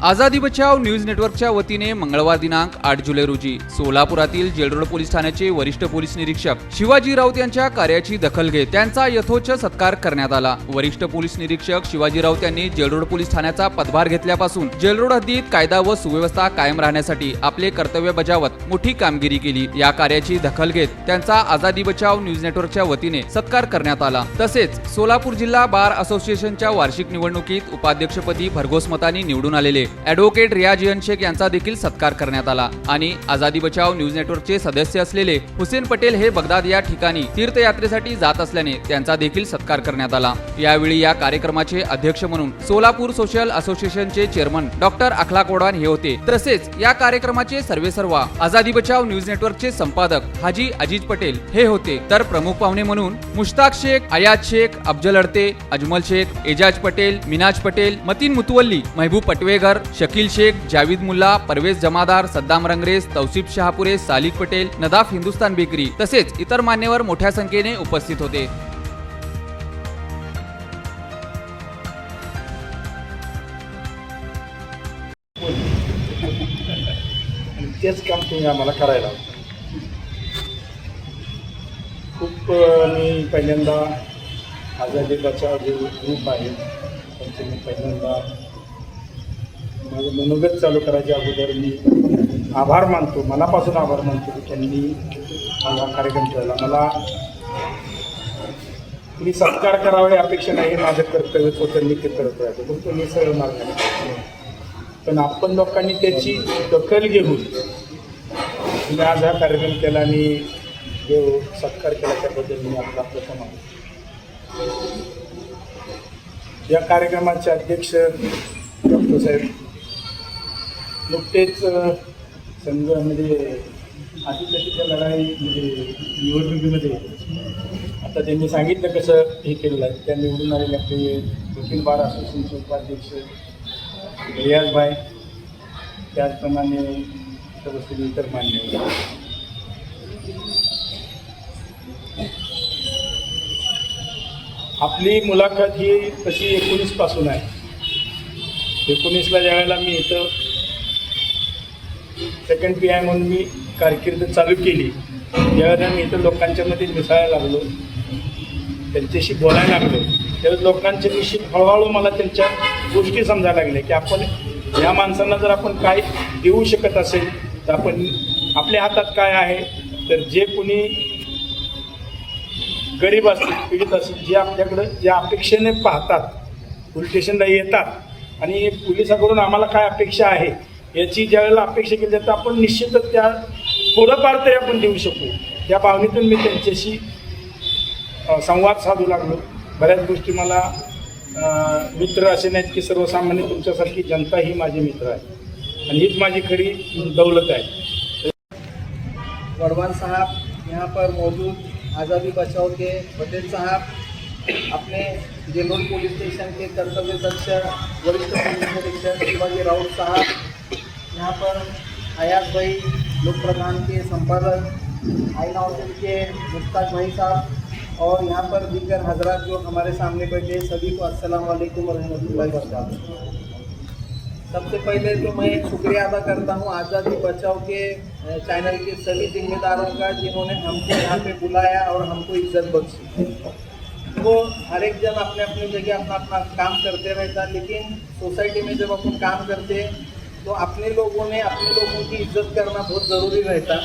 आझादी बचाव न्यूज नेटवर्कच्या वतीने मंगळवार दिनांक 8 जुलै रोजी सोलापुरातील जेलरोड पोलीस ठाण्याचे वरिष्ठ पोलीस निरीक्षक शिवाजी राऊत यांच्या कार्याची दखल घेत त्यांचा यथोच्च सत्कार करण्यात आला। वरिष्ठ पोलीस निरीक्षक शिवाजी राऊत यांनी जेलरोड पोलीस ठाण्याचा पदभार घेतल्यापासून जेलरोड हद्दीत कायदा व सुव्यवस्था कायम राहण्यासाठी आपले कर्तव्य बजावत मोठी कामगिरी केली। या कार्याची दखल घेत त्यांचा आझादी बचाव न्यूज नेटवर्कच्या वतीने सत्कार करण्यात आला। तसेच सोलापूर जिल्हा बार असोसिएशनच्या वार्षिक निवडणुकीत उपाध्यक्षपदी भरघोस मतांनी निवडून आलेले ॲडव्होकेट रियाज शेख यांचा देखील सत्कार करण्यात आला आणि आझादी बचाव न्यूज नेटवर्कचे सदस्य असलेले हुसेन पटेल हे बगदाद या ठिकाणी तीर्थयात्रेसाठी जात असल्याने त्यांचा देखील सत्कार करण्यात आला। यावेळी या कार्यक्रमाचे अध्यक्ष म्हणून सोलापूर सोशल असोसिएशनचे चेअरमन डॉक्टर अखलाक वडवान हे होते। तसेच या कार्यक्रमाचे सर्वेसर्वा आझादी बचाव न्यूज नेटवर्कचे संपादक हाजी अजीज पटेल हे होते। तर प्रमुख पाहुणे म्हणून मुश्ताक शेख, अयाज शेख, अफजल अडते, अजमल शेख, एजाज पटेल, मिनाज पटेल, मतीन मुतवल्ली, महबूब पटवेगर, शकील शेख, जावेद मुल्ला, परवेज जमादार, सद्दाम रंगरेज, तौसिफ शहापुरे, सालिक पटेल, नदाफ हिंदुस्तान बेकरी तसेच इतर मान्यवर मोठ्या संख्येने उपस्थित होते। तेच काम तुम्ही आम्हाला करायला खूप मी पहिल्यांदा आझादी बचाव जे ग्रुप आहे त्यांचे मी पहिल्यांदा माझं मनोगत चालू करायच्या अगोदर मी आभार मानतो, मनापासून आभार मानतो की त्यांनी हा कार्यक्रम केला। मला तुम्ही सत्कार करावे अपेक्षा नाही, हे माझं कर्तव्यच होतं, मी ते करत राहतो, पण तुम्ही सरळ मार्गाने पण आपण लोकांनी त्याची दखल घेऊन तुम्ही आज हा कार्यक्रम केला आणि जो सत्कार केला त्याबद्दल मी आपला प्रथम या कार्यक्रमाचे अध्यक्ष डॉक्टर साहेब नुकतेच संघामध्ये आदिवासीच्या लढाई म्हणजे निवडणुकीमध्ये आता त्यांनी सांगितलं कसं हे केलेलं आहे, त्या निवडून आलेले आपले अखिल बार असोसिएशनचे उपाध्यक्ष रियाजभाई, त्याचप्रमाणे सर्व इतर मान्य आपली मुलाखत ही तशी 19 पासून आहे। 19ला ज्यावेळेला मी इथं सेकंड PI म्हणून मी कारकीर्द चालू केली, ज्यावेळेला मी इथं लोकांच्यामध्ये मिसळायला लागलो, त्यांच्याशी बोलायला लागलो, त्यावेळेस लोकांच्या विषयी हळूहळू मला त्यांच्या गोष्टी समजायला लागल्या की आपण या माणसांना जर आपण काय देऊ शकत असेल तर आपण आपल्या हातात काय आहे, तर जे कोणी गरीब असतील, पीडित असतील, जे आपल्याकडं ज्या अपेक्षेने पाहतात, पोलीस स्टेशनला येतात आणि पोलिसाकडून आम्हाला काय अपेक्षा आहे याची ज्यावेळेला अपेक्षा केली जाते आपण निश्चितच त्या थोडंफार तरी आपण देऊ शकू, त्या भावनेतून मी त्यांच्याशी संवाद साधू लागलो। बऱ्याच गोष्टी मला मित्र असे नाहीत की सर्वसामान्य तुमच्यासारखी जनता ही माझी मित्र आहे आणि हीच माझी खरी दौलत है। वडवान साहब यहाँ पर मौजूद आज़ादी बचाओ के पटेल साहब, अपने जेलरोड पुलिस स्टेशन के कर्तव्य दक्ष वरिष्ठ पुलिस निरीक्षक शिवाजी राउत साहब, यहाँ पर अयाज भाई लोक प्रधान के संपादक आईना होटल के मुश्ताक भाई साहब और यहाँ पर दीगर हजरात जो हमारे सामने बैठे, सभी को अस्सलाम वालेकुम व रहमतुल्लाहि व बरकातहू। सबसे पहले तो मैं एक शुक्रिया अदा करता हूँ आज़ादी बचाओ के चैनल के सभी जिम्मेदारों का जिन्होंने हमको यहाँ पे बुलाया और हमको इज्जत बख्शी। वो हर एक जन अपने अपनी जगह अपना अपना काम करते रहता, लेकिन सोसाइटी में जब अपन काम करते तो अपने लोगों ने अपने लोगों की इज्जत करना बहुत ज़रूरी रहता।